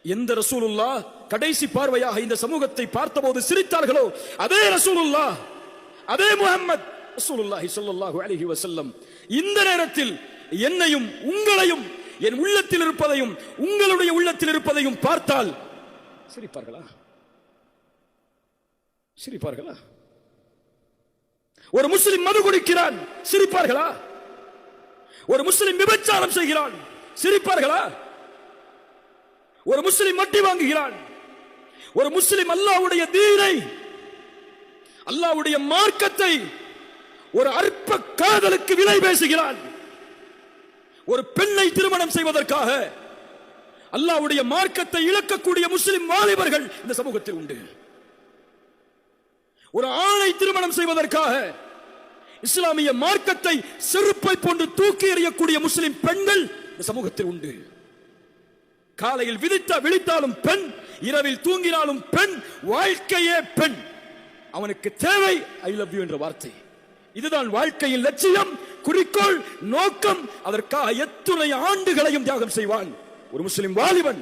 எந்த ரசூலுல்லாஹ் கடைசி பார்வையாக இந்த சமூகத்தை பார்த்தபோது சிரித்தார்களோ அதே ரசூலுல்லாஹ், அதே முஹம்மத் ரசூலுல்லாஹி ஸல்லல்லாஹு அலைஹி வஸல்லம் இந்த நேரத்தில் என்னையும் உங்களையும், என் உள்ளத்தில் இருப்பதையும் உங்களுடைய உள்ளத்தில் இருப்பதையும் பார்த்தால் சிரிப்பார்களா? சிரிப்பார்களா? ஒரு முஸ்லிம் மது குடிக்கிறான், சிரிப்பார்களா? ஒரு முஸ்லிம் விபச்சாரம் செய்கிறான், சிரிப்பார்களா? ஒரு முஸ்லிம் வட்டி வாங்குகிறான், ஒரு முஸ்லிம் அல்லாஹ்வுடைய தீனை, அல்லாஹ்வுடைய மார்க்கத்தை ஒரு அற்ப காதலுக்கு விலை பேசுகிறான். ஒரு பெண்ணை திருமணம் செய்வதற்காக அல்லாஹ்வுடைய மார்க்கத்தை இழக்கக்கூடிய முஸ்லிம் வாலிபர்கள் இந்த சமூகத்தில் உண்டு. ஒரு ஆணை திருமணம் செய்வதற்காக இஸ்லாமிய மார்க்கத்தை செருப்பை போன்று தூக்கி எறியக்கூடிய முஸ்லிம் பெண்கள் இந்த சமூகத்தில் உண்டு. காலையில் விழித்தாலும் பெண், இரவில் தூங்கினாலும் பெண், வாழ்க்கையே பெண். அவனுக்கு தேவை ஐ லவ் யூ என்ற வார்த்தை. இதுதான் வாழ்க்கையின் லட்சியம், குறிக்கோள், நோக்கம். அதற்காக எத்தனை ஆண்டுகளையும் தியாகம் செய்வான். ஒரு முஸ்லிம் வாலிபன்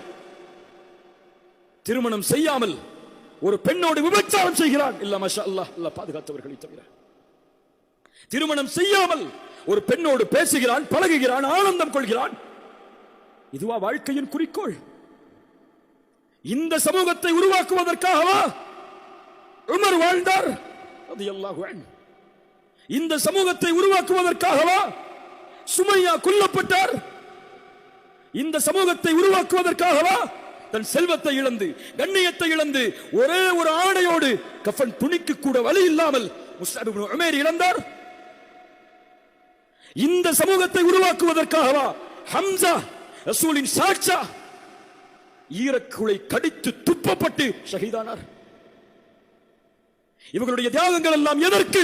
திருமணம் செய்யாமல் ஒரு பெண்ணோடு விபச்சாரம் செய்கிறான். இல்ல மாஷா அல்லாஹ், அல்லாஹ் பாதுகாத்தவர்களை தவிர. திருமணம் செய்யாமல் ஒரு பெண்ணோடு பேசுகிறான், பழகுகிறான், ஆனந்தம் கொள்கிறான். இதுவா வாழ்க்கையின் குறிக்கோள்? இந்த சமூகத்தை உருவாக்குவதற்காகவா உமர் வாழ்ந்தார் ரலியல்லாஹு அன்ஹு? இந்த சமூகத்தை உருவாக்குவதற்காகவா சுமையா கொல்லப்பட்டார்? இந்த சமூகத்தை உருவாக்குவதற்காகவா தன் செல்வத்தை இழந்து, கண்ணியத்தை இழந்து, ஒரே ஒரு ஆடையோடு கஃன் துணிக்கு கூட வழி இல்லாமல் முஸ்அப் இப்னு உமைர் இழந்தார்? இந்த சமூகத்தை உருவாக்குவதற்காகவா ஹம்சா ரசூலின் சாட்சா ஈரக்குலை கடித்து துப்பப்பட்டு ஷஹீதானார்? இவர்களுடைய தியாகங்கள் எல்லாம் எதற்கு?